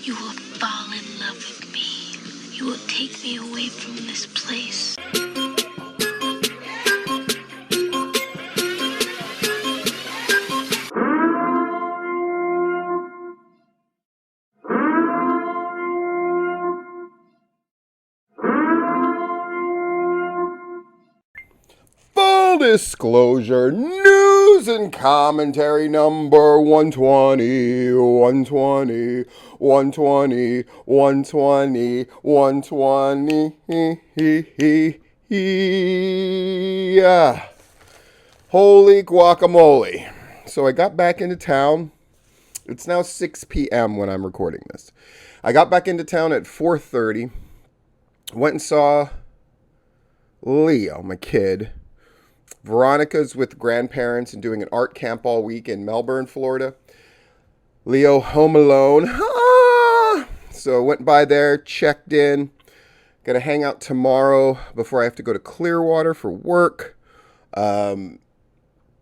You will fall in love with me. You will take me away from this place. Full disclosure, news and commentary number 120, 120, 120, 120, 120. Yeah. Holy guacamole. So I got back into town. It's now 6 p.m. when I'm recording this. I got back into town at 4:30. Went and saw Leo, my kid. Veronica's with grandparents and doing an art camp all week in Melbourne, Florida. Leo home alone. So went by there, checked in. Got to hang out tomorrow before I have to go to Clearwater for work.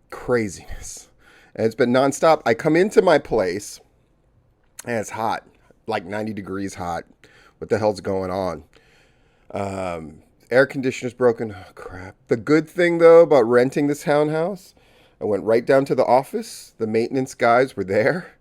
Craziness. And it's been nonstop. I come into my place and it's hot, like 90 degrees hot. What the hell's going on? Air conditioner's broken. Oh, crap. The good thing, though, about renting this townhouse, I went right down to the office. The maintenance guys were there.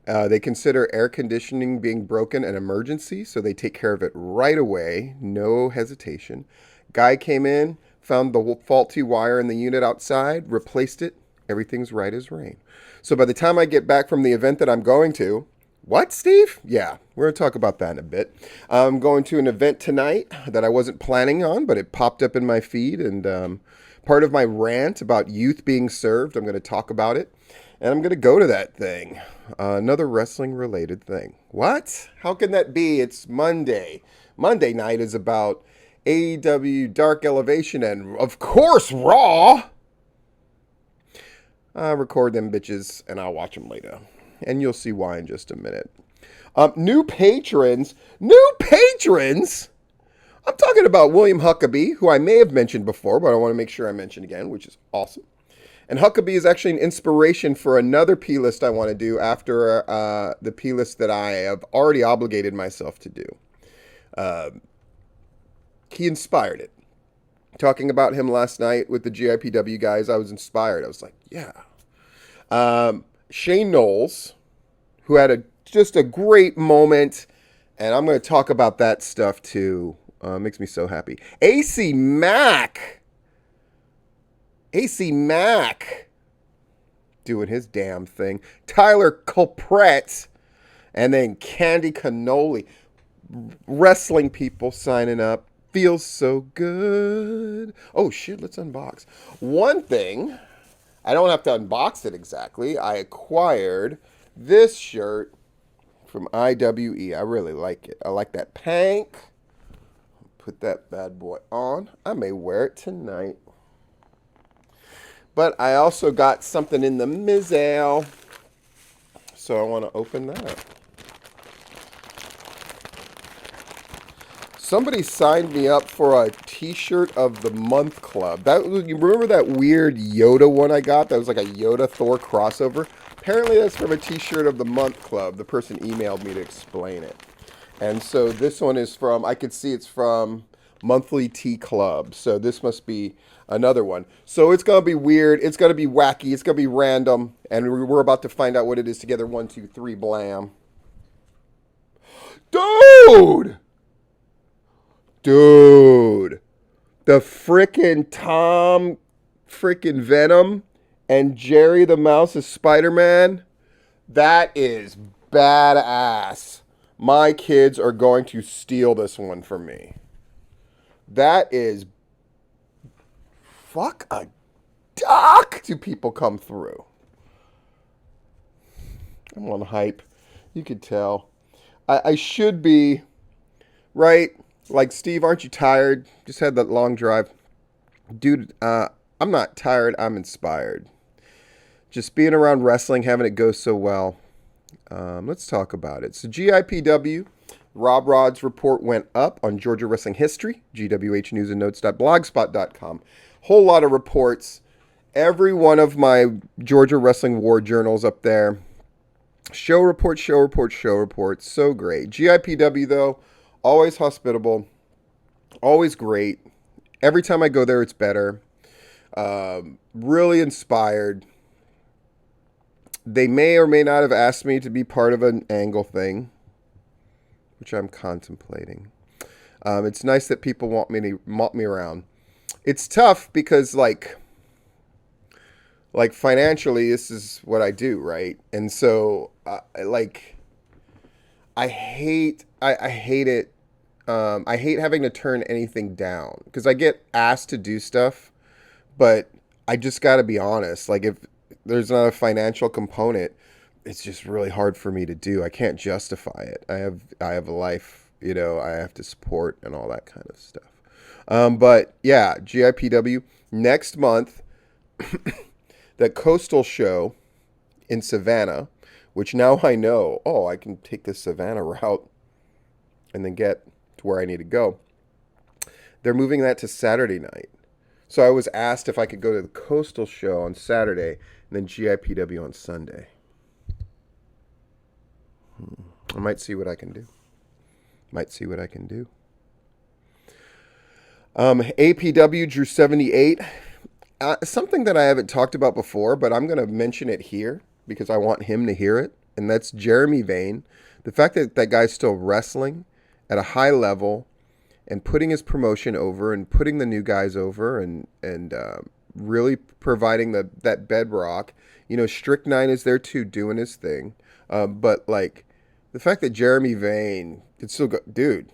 They consider air conditioning being broken an emergency, so they take care of it right away. No hesitation. Guy came in, found the faulty wire in the unit outside, replaced it. Everything's right as rain. So by the time I get back from the event that I'm going to, what, Steve? Yeah, we're going to talk about that in a bit. I'm going to an event tonight that I wasn't planning on, but it popped up in my feed. And part of my rant about youth being served, I'm going to talk about it. And I'm going to go to that thing. Another wrestling-related thing. What? How can that be? It's Monday. Monday night is about AEW Dark Elevation and, of course, Raw. I'll record them bitches, and I'll watch them later. And you'll see why in just a minute. New patrons. I'm talking about William Huckabee, who I may have mentioned before, but I want to make sure I mention again, which is awesome. And Huckabee is actually an inspiration for another P-list I want to do after the P-list that I have already obligated myself to do. He inspired it. Talking about him last night with the GIPW guys, I was inspired. I was like, yeah. Shane Knowles, who had just a great moment, and I'm going to talk about that stuff too. Makes me so happy. AC Mack doing his damn thing. Tyler Culpret, and then Candy Cannoli. Wrestling people signing up. Feels so good. Oh shit, let's unbox. One thing, I don't have to unbox it exactly. I acquired this shirt from IWE. I really like it. I like that pank. Put that bad boy on. I may wear it tonight. But I also got something in the mail. So I want to open that. Somebody signed me up for a T-shirt of the month club. You remember that weird Yoda one I got? That was like a Yoda Thor crossover. Apparently that's from a T-shirt of the month club. The person emailed me to explain it. And so this one is from, I could see it's from Monthly Tea Club. So this must be another one. So it's going to be weird. It's going to be wacky. It's going to be random. And we're about to find out what it is together. 1, 2, 3, blam. Dude, the frickin' Tom frickin' Venom and Jerry the Mouse as Spider-Man, that is badass. My kids are going to steal this one from me. That is fuck a duck do people come through. I'm on hype. You could tell. I should be, right? Like, Steve, aren't you tired? Just had that long drive. Dude, I'm not tired. I'm inspired. Just being around wrestling, having it go so well. Let's talk about it. So GIPW, Rob Rod's report went up on Georgia wrestling history, gwhnewsandnotes.blogspot.com. Whole lot of reports. Every one of my Georgia Wrestling War journals up there. Show report, show report, show report. So great. GIPW, though, always hospitable, always great. Every time I go there, it's better. Really inspired. They may or may not have asked me to be part of an angle thing, which I'm contemplating. It's nice that people want me around. It's tough because like financially, this is what I do, right? And so I hate I hate it. I hate having to turn anything down because I get asked to do stuff, but I just got to be honest. Like if there's not a financial component, it's just really hard for me to do. I can't justify it. I have a life, I have to support and all that kind of stuff. But yeah, GIPW next month, the Coastal Show in Savannah, which now I know, I can take the Savannah route and then get to where I need to go. They're moving that to Saturday night. So I was asked if I could go to the Coastal Show on Saturday and then GIPW on Sunday. I might see what I can do. APW drew 78. Something that I haven't talked about before, but I'm going to mention it here because I want him to hear it, and that's Jeremy Vane. The fact that that guy's still wrestling at a high level and putting his promotion over and putting the new guys over and really providing that bedrock. Strychnine is there too, doing his thing. But like the fact that Jeremy Vane can still go, dude,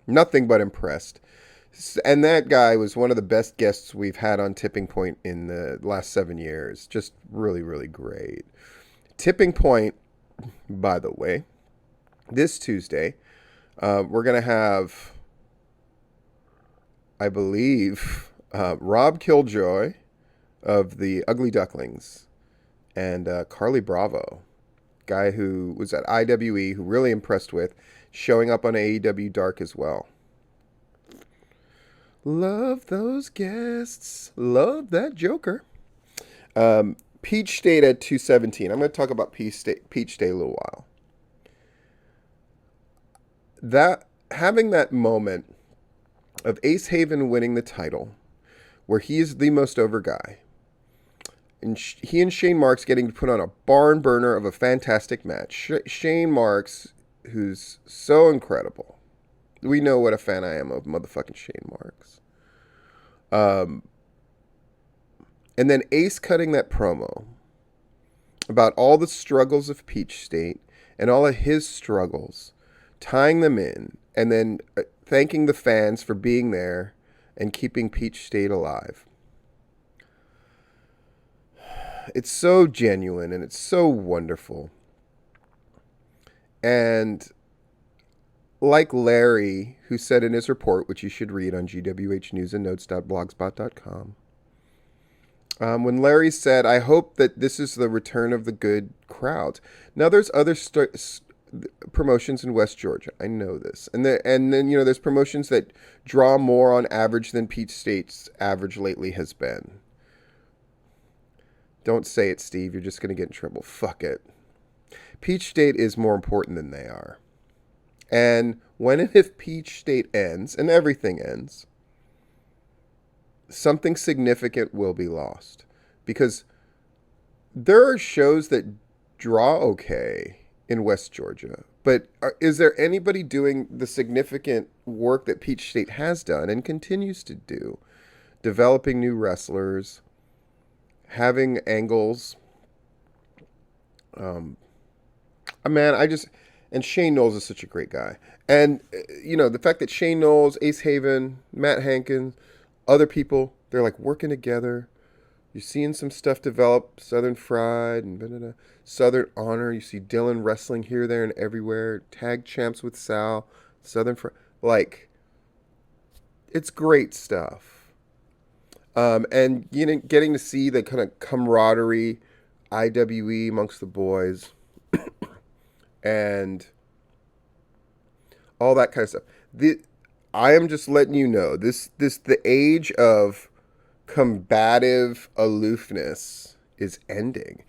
nothing but impressed. And that guy was one of the best guests we've had on Tipping Point in the last 7 years. Just really, really great. Tipping Point, by the way, this Tuesday, we're going to have, I believe, Rob Killjoy of the Ugly Ducklings and Carly Bravo, guy who was at IWE, who really impressed with, showing up on AEW Dark as well. Love those guests. Love that Joker. Peach State at 217. I'm going to talk about Peach State a little while. Having that moment of Ace Haven winning the title, where he is the most over guy, and he and Shane Marks getting to put on a barn burner of a fantastic match. Shane Marks, who's so incredible. We know what a fan I am of motherfucking Shane Marks. And then Ace cutting that promo about all the struggles of Peach State and all of his struggles, tying them in, and then thanking the fans for being there and keeping Peach State alive. It's so genuine and it's so wonderful. And like Larry, who said in his report, which you should read on gwhnewsandnotes.blogspot.com, when Larry said, I hope that this is the return of the good crowd. Now, there's other promotions in West Georgia. I know this. And then, there's promotions that draw more on average than Peach State's average lately has been. Don't say it, Steve. You're just going to get in trouble. Fuck it. Peach State is more important than they are. And when and if Peach State ends, and everything ends, something significant will be lost. Because there are shows that draw okay in West Georgia. But is there anybody doing the significant work that Peach State has done and continues to do? Developing new wrestlers, having angles. And Shane Knowles is such a great guy. And, the fact that Shane Knowles, Ace Haven, Matt Hankins, other people, they're like working together. You're seeing some stuff develop, Southern Fried and Southern Honor. You see Dylan wrestling here, there, and everywhere. Tag champs with Sal, Southern Fried. Like, it's great stuff. And, getting to see the kind of camaraderie, IWE amongst the boys, and all that kind of stuff. I am just letting you know, the age of combative aloofness is ending.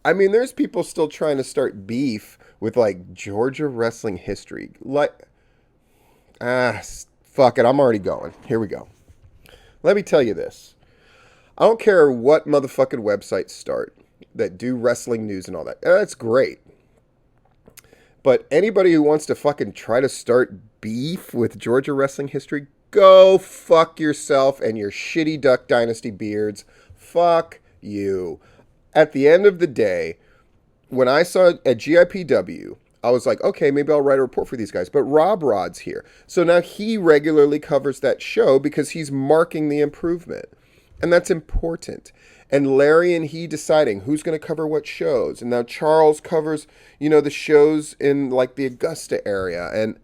I mean, there's people still trying to start beef with like Georgia wrestling history. Like, fuck it. I'm already going. Here we go. Let me tell you this. I don't care what motherfucking websites start that do wrestling news and all that. That's great. But anybody who wants to fucking try to start beef with Georgia wrestling history, go fuck yourself and your shitty Duck Dynasty beards. Fuck you. At the end of the day, when I saw it at GIPW, I was like, okay, maybe I'll write a report for these guys. But Rob Rod's here. So now he regularly covers that show because he's marking the improvement. And that's important. And Larry and he deciding who's going to cover what shows. And now Charles covers, the shows in like the Augusta area. And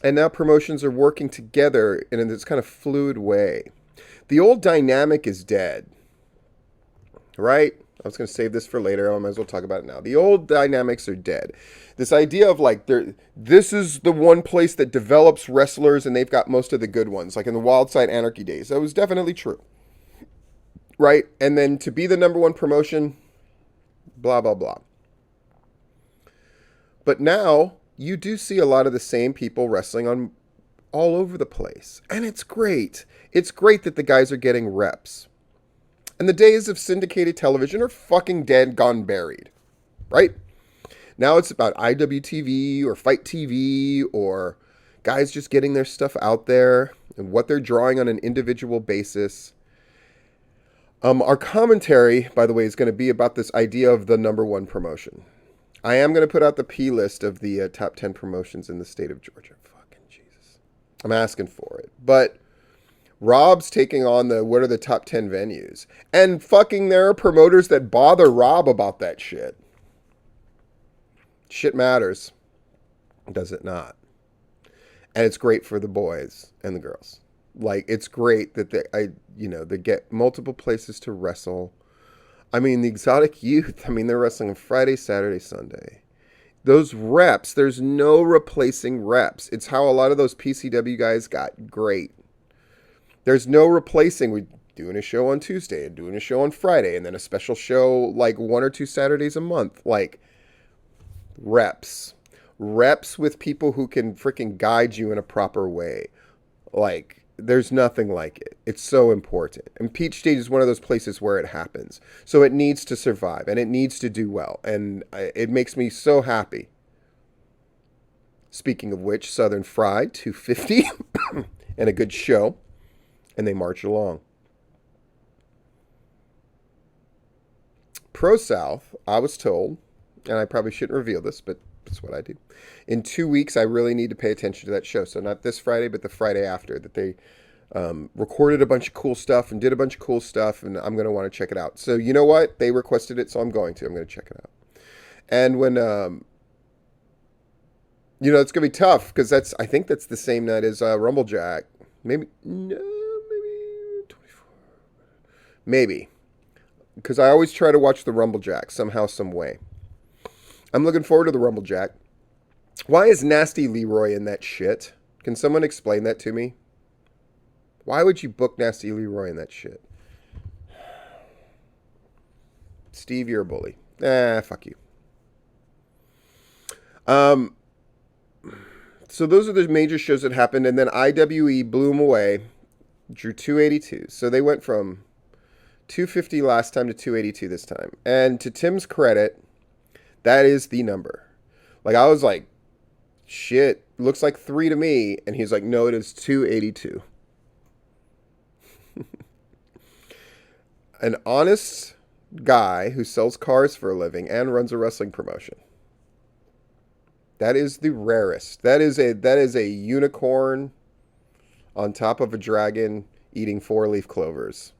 now promotions are working together in this kind of fluid way. The old dynamic is dead. Right? I was going to save this for later. I might as well talk about it now. The old dynamics are dead. This idea of like, this is the one place that develops wrestlers and they've got most of the good ones. Like in the Wildside Anarchy days. That was definitely true. Right? And then to be the number one promotion, blah, blah, blah. But now you do see a lot of the same people wrestling on all over the place. And it's great. It's great that the guys are getting reps. And the days of syndicated television are fucking dead, gone buried. Right? Now it's about IWTV or Fight TV or guys just getting their stuff out there and what they're drawing on an individual basis. Our commentary, by the way, is going to be about this idea of the number one promotion. I am going to put out the P list of the top 10 promotions in the state of Georgia. Fucking Jesus. I'm asking for it. But Rob's taking on what are the top 10 venues. And fucking there are promoters that bother Rob about that shit. Shit matters. Does it not? And it's great for the boys and the girls. Like, it's great that they get multiple places to wrestle. I mean, the Exotic Youth, they're wrestling on Friday, Saturday, Sunday. Those reps, there's no replacing reps. It's how a lot of those PCW guys got great. There's no replacing. We're doing a show on Tuesday and doing a show on Friday and then a special show like 1 or 2 Saturdays a month. Like, reps. Reps with people who can freaking guide you in a proper way. Like, there's nothing like it. It's so important. And Peach Stage is one of those places where it happens. So it needs to survive and it needs to do well. And it makes me so happy. Speaking of which, Southern Fried 250 and a good show. And they march along. Pro South, I was told, and I probably shouldn't reveal this, but that's what I do. In 2 weeks, I really need to pay attention to that show. So not this Friday, but the Friday after, that they recorded a bunch of cool stuff and did a bunch of cool stuff, and I'm going to want to check it out. So you know what? They requested it, so I'm going to check it out. And when, it's going to be tough, because I think that's the same night as Rumblejack. Maybe 24. Maybe. Because I always try to watch the Rumblejack somehow, some way. I'm looking forward to the Rumblejack. Why is Nasty Leroy in that shit? Can someone explain that to me? Why would you book Nasty Leroy in that shit? Steve, you're a bully. Fuck you. So those are the major shows that happened, and then IWE blew them away, drew 282. So they went from 250 last time to 282 this time. And to Tim's credit, that is the number. Like, I was like, shit, looks like 3 to me. And he's like, no, it is 282. An honest guy who sells cars for a living and runs a wrestling promotion. That is the rarest. That is a unicorn on top of a dragon eating 4-leaf clovers.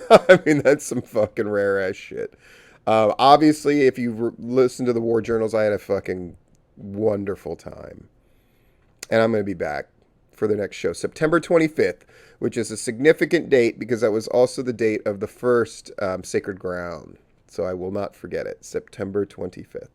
That's some fucking rare ass shit. Obviously, if you listen to the War Journals, I had a fucking wonderful time. And I'm going to be back for the next show, September 25th, which is a significant date because that was also the date of the first Sacred Ground. So I will not forget it, September 25th.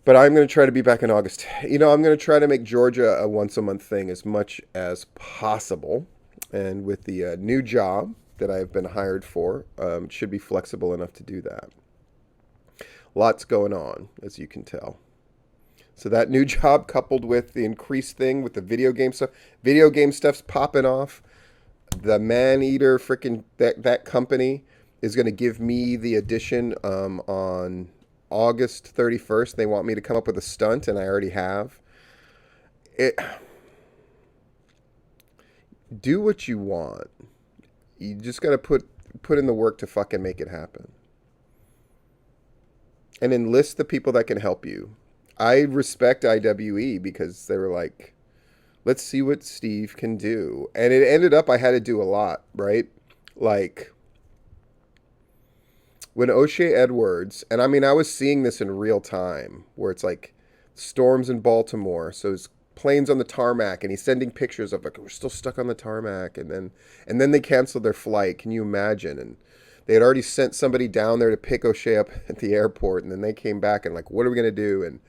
But I'm going to try to be back in August. I'm going to try to make Georgia a once-a-month thing as much as possible. And with the new job that I've been hired for. Should be flexible enough to do that. Lots going on, as you can tell. So that new job, coupled with the increased thing with the video game stuff's popping off. The Maneater freaking that company is going to give me the edition on August 31st. They want me to come up with a stunt, and I already have. Do what you want. You just got to put in the work to fucking make it happen. And enlist the people that can help you. I respect IWE because they were like, let's see what Steve can do. And it ended up I had to do a lot, right? Like, when O'Shea Edwards, and I mean, I was seeing this in real time, where it's like storms in Baltimore, so it's planes on the tarmac, and he's sending pictures of like, we're still stuck on the tarmac, and then they canceled their flight. Can you imagine? And they had already sent somebody down there to pick O'Shea up at the airport, and then they came back and like, what are we gonna do? And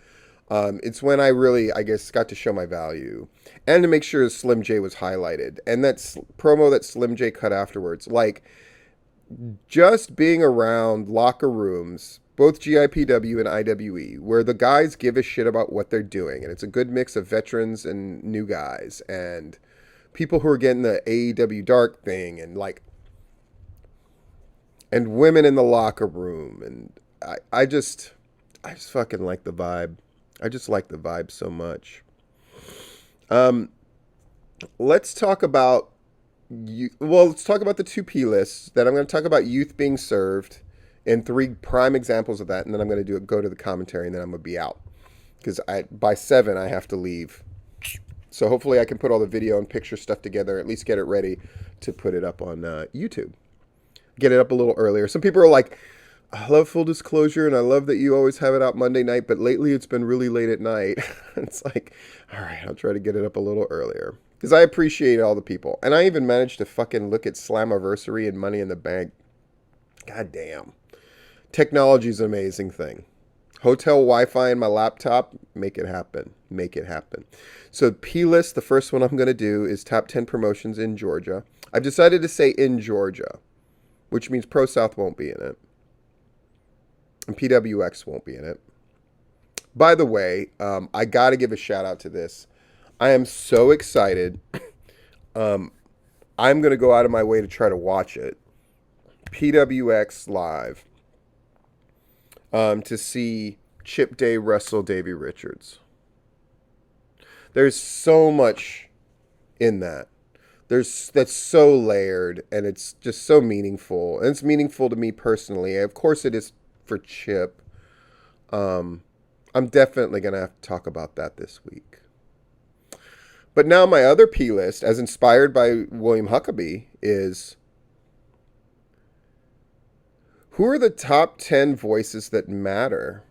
it's when I really, I guess, got to show my value and to make sure Slim J was highlighted. And that promo that Slim J cut afterwards, like, just being around locker rooms, both GIPW and IWE, where the guys give a shit about what they're doing. And it's a good mix of veterans and new guys and people who are getting the AEW Dark thing and like, and women in the locker room. And I just fucking like the vibe. I just like the vibe so much. Let's talk about let's talk about the 2P lists. Then I'm going to talk about youth being served and 3 prime examples of that. And then I'm going to go to the commentary, and then I'm going to be out. Because by 7, I have to leave. So hopefully I can put all the video and picture stuff together, at least get it ready to put it up on YouTube. Get it up a little earlier. Some people are like, I love full disclosure, and I love that you always have it out Monday night, but lately it's been really late at night. It's like, all right, I'll try to get it up a little earlier. Because I appreciate all the people. And I even managed to fucking look at Slammiversary and Money in the Bank. God damn. Technology is an amazing thing. Hotel Wi-Fi in my laptop, make it happen. Make it happen. So P-list, the first one I'm going to do is top 10 promotions in Georgia. I've decided to say in Georgia, which means Pro South won't be in it. And PWX won't be in it. By the way, I got to give a shout out to this. I am so excited. I'm going to go out of my way to try to watch it. PWX Live. To see Chip Day wrestle Davey Richards. There's so much in that. That's so layered, and it's just so meaningful. And it's meaningful to me personally. Of course it is for Chip. I'm definitely going to have to talk about that this week. But now my other P list, as inspired by William Huckabee, is who are the top 10 voices that matter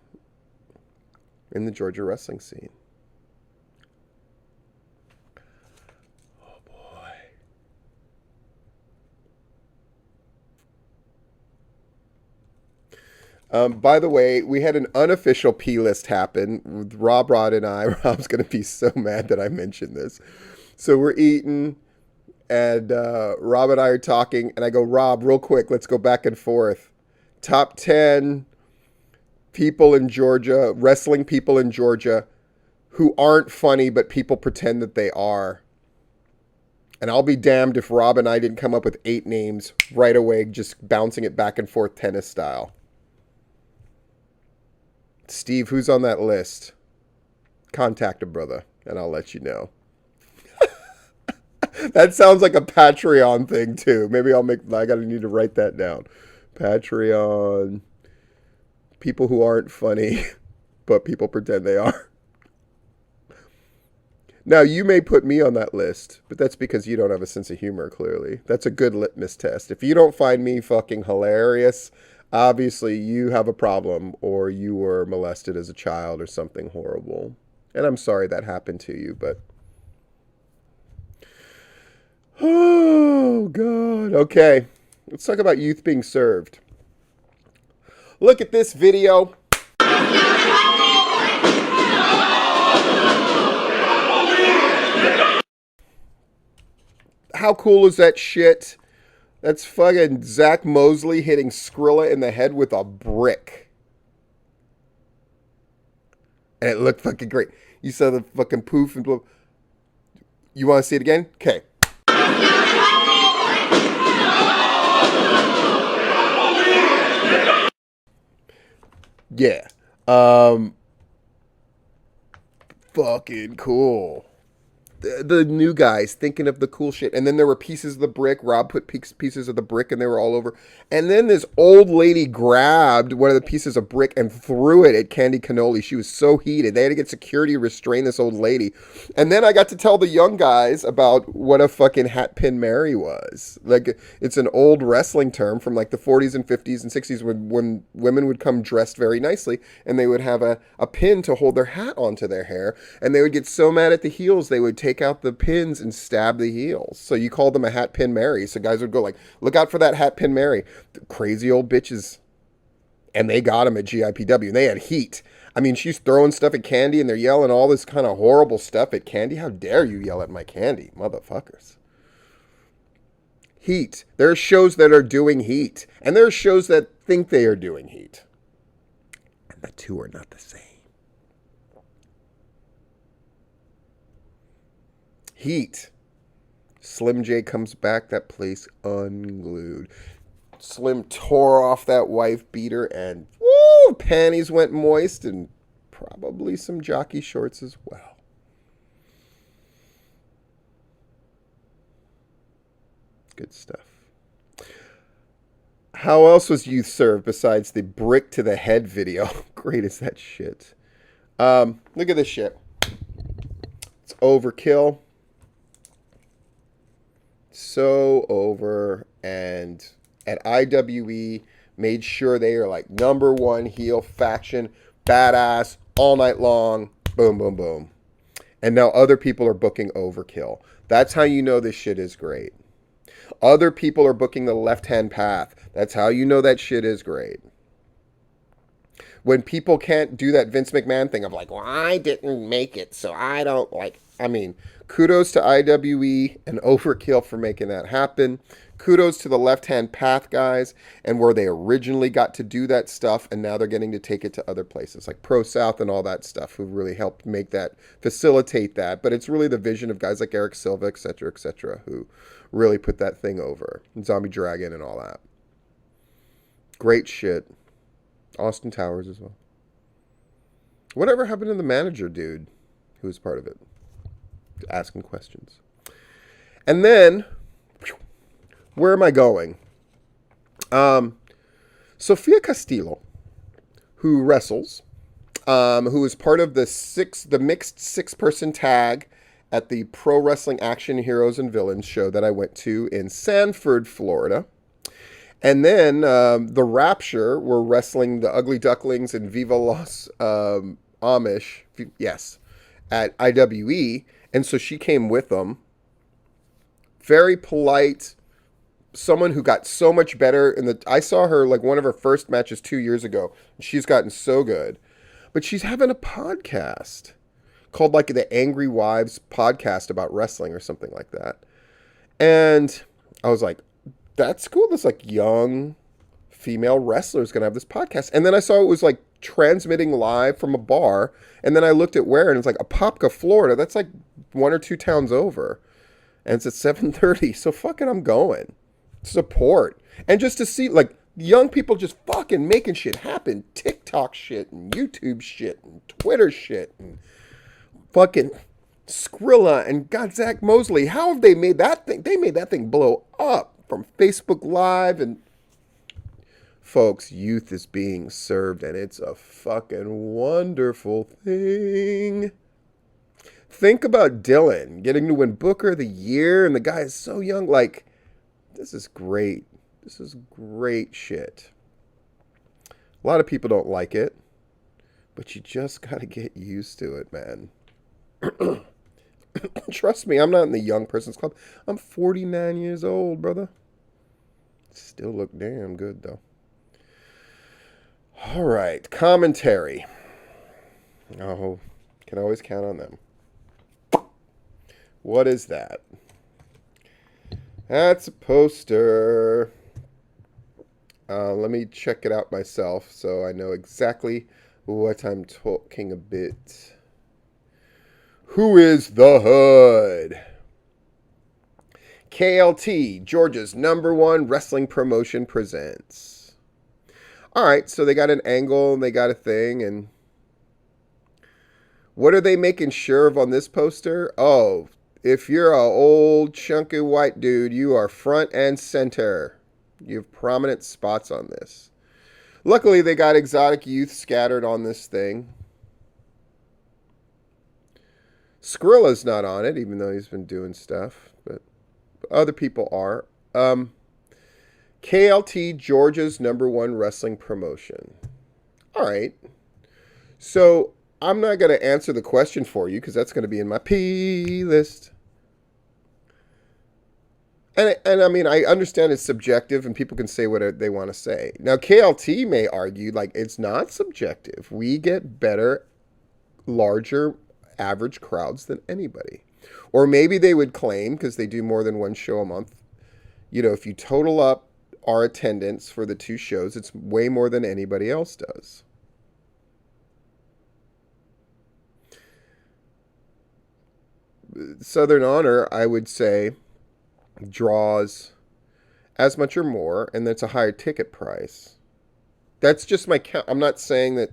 in the Georgia wrestling scene? Oh, boy. By the way, we had an unofficial P list happen with Rob Rod and I. Rob's going to be so mad that I mentioned this. So we're eating, and Rob and I are talking, and I go, Rob, real quick, let's go back and forth. Top 10 people in Georgia, wrestling people in Georgia, who aren't funny, but people pretend that they are. And I'll be damned if Rob and I didn't come up with 8 names right away, just bouncing it back and forth tennis style. Steve, who's on that list? Contact a brother, and I'll let you know. That sounds like a Patreon thing, too. Maybe I need to write that down. Patreon. People who aren't funny, but people pretend they are. Now, you may put me on that list, but that's because you don't have a sense of humor, clearly. That's a good litmus test. If you don't find me fucking hilarious, obviously you have a problem, or you were molested as a child or something horrible. And I'm sorry that happened to you, but... Oh, God. Okay. Let's talk about youth being served. Look at this video. How cool is that shit? That's fucking Zach Mosley hitting Skrilla in the head with a brick. And it looked fucking great. You saw the fucking poof and blow. You want to see it again? Okay. Yeah. Fucking cool. The new guys thinking of the cool shit. And then there were pieces of the brick. Rob put pieces of the brick and they were all over. And then this old lady grabbed one of the pieces of brick and threw it at Candy Cannoli. She was so heated. They had to get security to restrain this old lady. And then I got to tell the young guys about what a fucking hat pin Mary was. Like, it's an old wrestling term from like the 40s and 50s and 60s when women would come dressed very nicely and they would have a pin to hold their hat onto their hair. And they would get so mad at the heels, they would take out the pins and stab the heels. So you called them a hat pin Mary. So guys would go like, look out for that hat pin Mary. The crazy old bitches. And they got them at GIPW. And they had heat. I mean, she's throwing stuff at Candy and they're yelling all this kind of horrible stuff at Candy. How dare you yell at my Candy, motherfuckers. Heat. There are shows that are doing heat. And there are shows that think they are doing heat. And the two are not the same. Heat. Slim J comes back, that place unglued. Slim tore off that wife beater and woo, panties went moist and probably some jockey shorts as well. Good stuff. How else was youth served besides the brick to the head video? Great is that shit. Look at this shit. It's overkill. So over, and at IWE made sure they are like number one heel faction, badass all night long, boom, boom, boom. And now other people are booking Overkill. That's how you know this shit is great. Other people are booking the left-hand path. That's how you know that shit is great. When people can't do that Vince McMahon thing of like, well, I didn't make it, so I don't like, I mean, kudos to IWE and Overkill for making that happen. Kudos to the left-hand path guys and where they originally got to do that stuff and now they're getting to take it to other places like Pro South and all that stuff who really helped make that, facilitate that. But it's really the vision of guys like Eric Silva, etc., who really put that thing over. And Zombie Dragon and all that. Great shit. Austin Towers as well. Whatever happened to the manager dude who was part of it? Asking questions. And then, where am I going? Sofia Castillo, who wrestles, who is part of the mixed 6-person tag at the Pro Wrestling Action Heroes and Villains show that I went to in Sanford, Florida. And then the Rapture were wrestling the Ugly Ducklings and Viva Los Amish, yes, at IWE. And so she came with them. Very polite. Someone who got so much better. I saw her like one of her first matches 2 years ago. And she's gotten so good. But she's having a podcast called like the Angry Wives podcast about wrestling or something like that. And I was like, that's cool. This like young female wrestler is going to have this podcast. And then I saw it was like transmitting live from a bar. And then I looked at where and it's like Apopka, Florida. That's like 1 or 2 towns over. And it's at 7:30. So fucking I'm going. Support. And just to see like young people just fucking making shit happen. TikTok shit and YouTube shit and Twitter shit and fucking Skrilla and God, Zach Mosley. How have they made that thing? They made that thing blow up from Facebook Live. And folks, youth is being served and it's a fucking wonderful thing. Think about Dylan getting to win Booker of the Year and the guy is so young. Like, this is great. This is great shit. A lot of people don't like it, but you just got to get used to it, man. Trust me, I'm not in the young person's club. I'm 49 years old, brother. Still look damn good, though. All right, commentary. Oh, can always count on them. What is that? That's a poster. Let me check it out myself so I know exactly what I'm talking about. Who is the Hood? KLT, Georgia's #1 wrestling promotion, presents. All right, so they got an angle and they got a thing, and what are they making sure of on this poster? Oh, if you're a old chunky white dude, you are front and center. You have prominent spots on this. Luckily, they got exotic youth scattered on this thing. Skrilla's not on it, even though he's been doing stuff, but other people are. KLT, Georgia's #1 wrestling promotion. All right. So I'm not going to answer the question for you because that's going to be in my P list. And I mean, I understand it's subjective and people can say what they want to say. Now, KLT may argue like it's not subjective. We get better, larger, average crowds than anybody. Or maybe they would claim, because they do more than one show a month, if you total up our attendance for the 2 shows, it's way more than anybody else does. Southern Honor, I would say, draws as much or more, and that's a higher ticket price. That's just my count. I'm not saying that.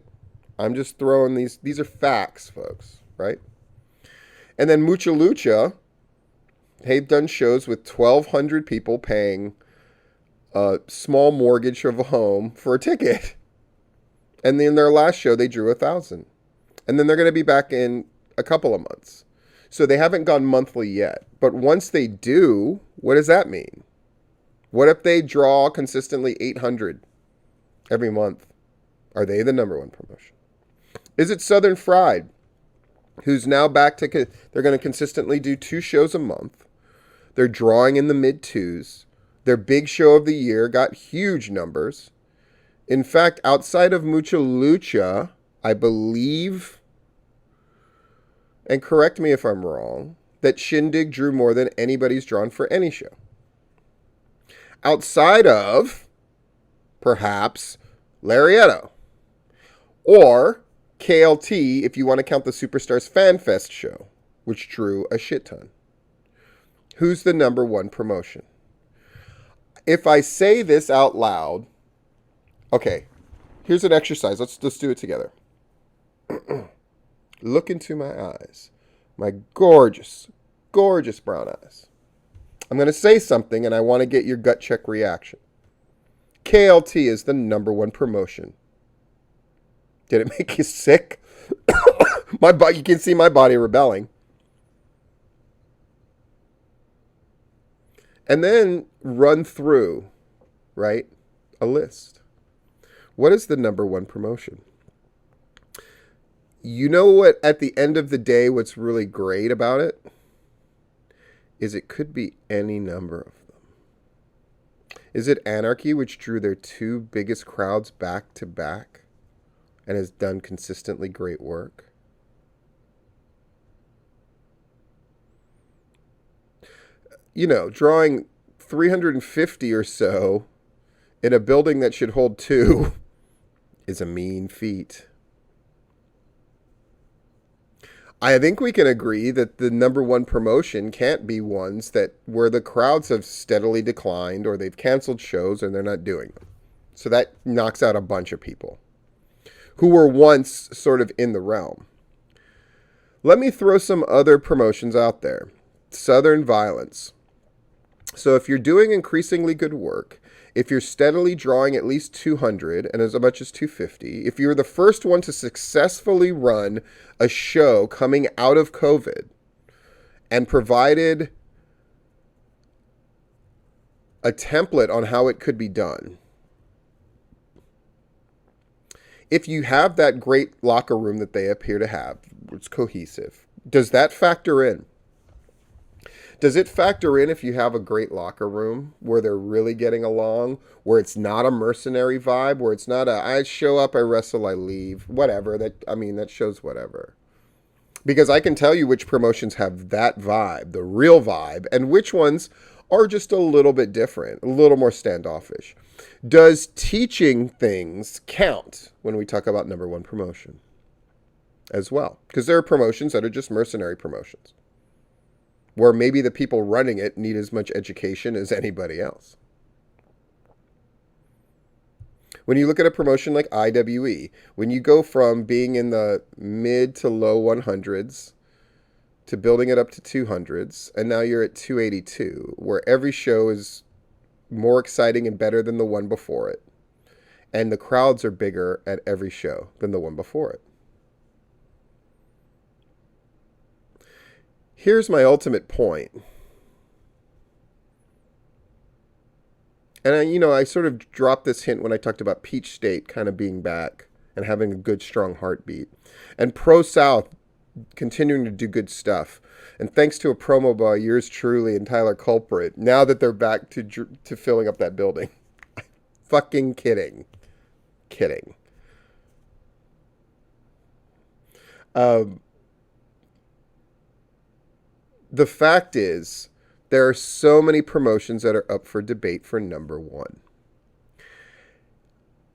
I'm just throwing these are facts, folks, right? And then Mucha Lucha, they've done shows with 1,200 people paying a small mortgage of a home for a ticket. And then their last show, they drew 1,000. And then they're going to be back in a couple of months. So they haven't gone monthly yet. But once they do, what does that mean? What if they draw consistently 800 every month? Are they the #1 promotion? Is it Southern Fried, who's now back to... They're going to consistently do 2 shows a month. They're drawing in the mid-2s. Their big show of the year got huge numbers. In fact, outside of Mucha Lucha, I believe... and correct me if I'm wrong, that Shindig drew more than anybody's drawn for any show. Outside of, perhaps, Larietto. Or KLT, if you want to count the Superstars Fan Fest show, which drew a shit ton. Who's the #1 promotion? If I say this out loud, okay, here's an exercise. Let's do it together. Look into my eyes. My gorgeous, gorgeous brown eyes. I'm going to say something and I want to get your gut check reaction. KLT is the #1 promotion. Did it make you sick? You can see my body rebelling. And then run through, right, a list. What is the #1 promotion? You know what, at the end of the day, what's really great about it is it could be any number of them. Is it Anarchy, which drew their 2 biggest crowds back to back and has done consistently great work? Drawing 350 or so in a building that should hold 2 is a mean feat. I think we can agree that the #1 promotion can't be ones that where the crowds have steadily declined or they've canceled shows and they're not doing them. So that knocks out a bunch of people who were once sort of in the realm. Let me throw some other promotions out there. Southern Violence. So if you're doing increasingly good work, if you're steadily drawing at least 200 and as much as 250, if you're the first one to successfully run a show coming out of COVID and provided a template on how it could be done, if you have that great locker room that they appear to have, it's cohesive, does that factor in? Does it factor in if you have a great locker room where they're really getting along, where it's not a mercenary vibe, where it's not I show up, I wrestle, I leave, whatever. That shows whatever. Because I can tell you which promotions have that vibe, the real vibe, and which ones are just a little bit different, a little more standoffish. Does teaching things count when we talk about number one promotion as well? Because there are promotions that are just mercenary promotions, where maybe the people running it need as much education as anybody else. When you look at a promotion like IWE, when you go from being in the mid to low 100s to building it up to 200s, and now you're at 282, where every show is more exciting and better than the one before it, and the crowds are bigger at every show than the one before it. Here's my ultimate point. And I sort of dropped this hint when I talked about Peach State kind of being back and having a good, strong heartbeat. And Pro South continuing to do good stuff. And thanks to a promo by yours truly and Tyler Culprit, now that they're back to filling up that building. Fucking kidding. Kidding. The fact is, there are so many promotions that are up for debate for number one.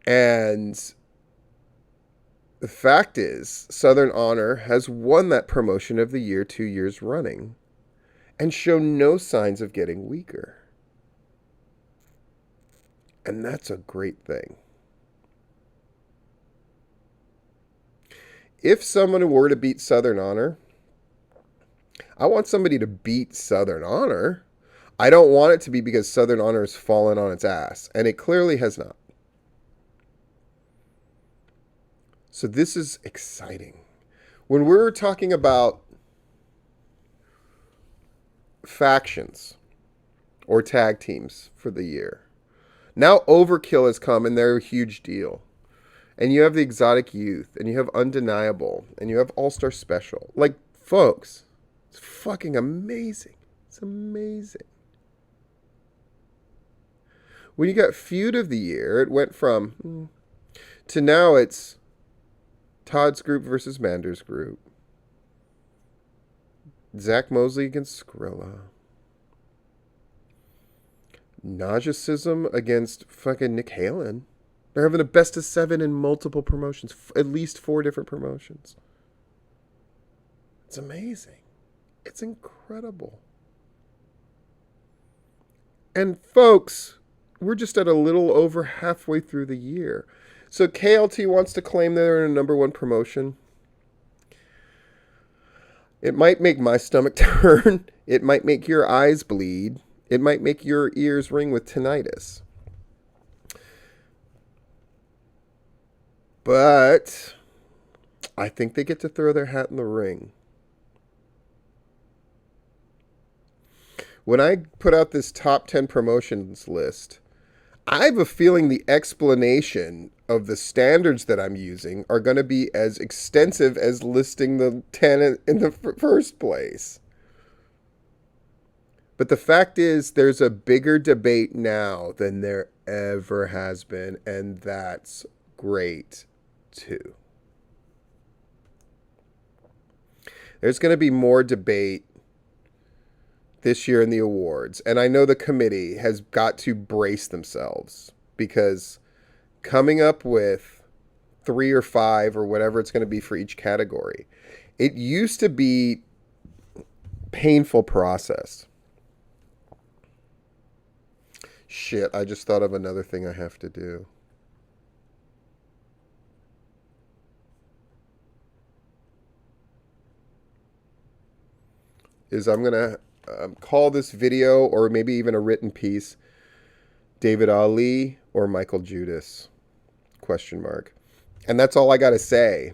And the fact is, Southern Honor has won that promotion of the year 2 years running and shown no signs of getting weaker. And that's a great thing. If someone were to beat Southern Honor, I want somebody to beat Southern Honor. I don't want it to be because Southern Honor has fallen on its ass, and it clearly has not. So this is exciting. When we're talking about factions or tag teams for the year, now Overkill has come, and they're a huge deal. And you have the Exotic Youth, and you have Undeniable, and you have All-Star Special. Like, folks, it's fucking amazing. It's amazing. When you got Feud of the Year, it went from to now it's Todd's group versus Mander's group. Zach Mosley against Skrilla. Nauseacism against fucking Nick Halen. They're having a best of 7 in multiple promotions. At least 4 different promotions. It's amazing. It's incredible. And folks, we're just at a little over halfway through the year. So KLT wants to claim they're in a number one promotion. It might make my stomach turn. It might make your eyes bleed. It might make your ears ring with tinnitus. But I think they get to throw their hat in the ring. When I put out this top 10 promotions list, I have a feeling the explanation of the standards that I'm using are going to be as extensive as listing the 10 in the first place. But the fact is, there's a bigger debate now than there ever has been, and that's great, too. There's going to be more debate this year in the awards, and I know the committee has got to brace themselves, because coming up with 3 or 5 or whatever it's going to be for each category, it used to be painful process. Shit, I just thought of another thing I have to do. Is I'm going to call this video, or maybe even a written piece, David Ali or Michael Judas? Question mark. And that's all I got to say.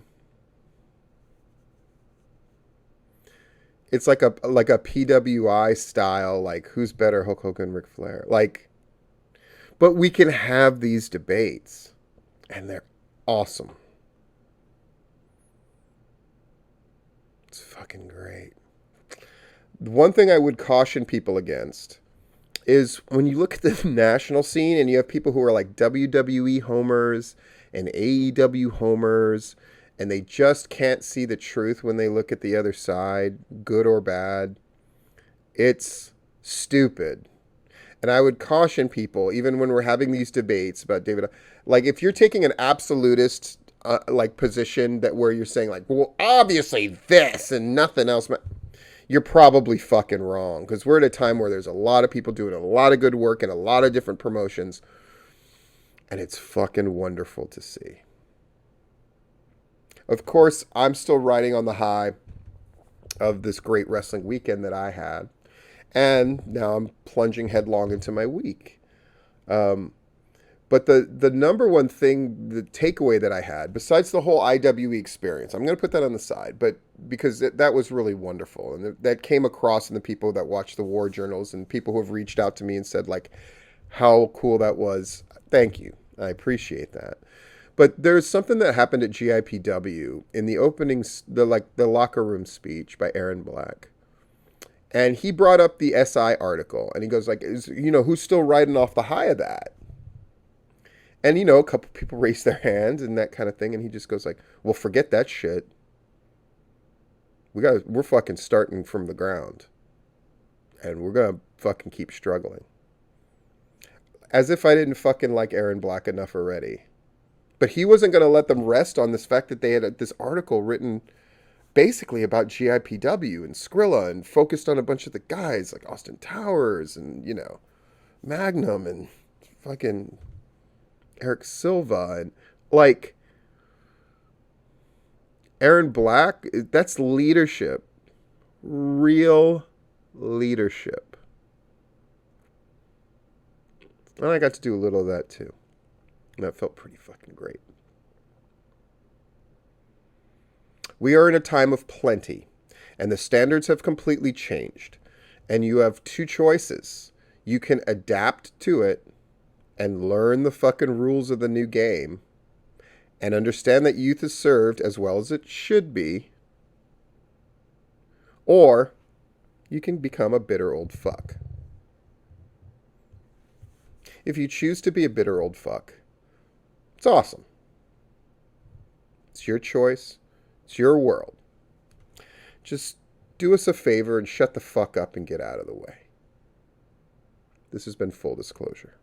It's like a PWI style, like who's better, Hulk Hogan, Ric Flair. Like, but we can have these debates, and they're awesome. It's fucking great. The one thing I would caution people against is when you look at the national scene and you have people who are like WWE homers and AEW homers, and they just can't see the truth when they look at the other side, good or bad. It's stupid. And I would caution people, even when we're having these debates about David, like if you're taking an absolutist like position that where you're saying like, well, obviously this and nothing else, you're probably fucking wrong, because we're at a time where there's a lot of people doing a lot of good work in a lot of different promotions, and it's fucking wonderful to see. Of course, I'm still riding on the high of this great wrestling weekend that I had, and now I'm plunging headlong into my week. But the number one thing, the takeaway that I had, besides the whole IWE experience, I'm going to put that on the side, but because that was really wonderful. And that came across in the people that watch the War Journals and people who have reached out to me and said, like, how cool that was. Thank you. I appreciate that. But there's something that happened at GIPW in the opening, the locker room speech by Aaron Black. And he brought up the SI article, and he goes like, who's still riding off the high of that? And, a couple people raise their hands and that kind of thing. And he just goes like, well, forget that shit. We're fucking starting from the ground. And we're going to fucking keep struggling. As if I didn't fucking like Aaron Black enough already. But he wasn't going to let them rest on this fact that they had this article written basically about GIPW and Skrilla and focused on a bunch of the guys like Austin Towers and, Magnum and fucking Eric Silva and like Aaron Black. That's leadership, real leadership. And I got to do a little of that too. And that felt pretty fucking great. We are in a time of plenty, and the standards have completely changed. And you have two choices. You can adapt to it and learn the fucking rules of the new game and understand that youth is served as well as it should be. Or you can become a bitter old fuck. If you choose to be a bitter old fuck, it's awesome. It's your choice. It's your world. Just do us a favor and shut the fuck up and get out of the way. This has been Full Disclosure.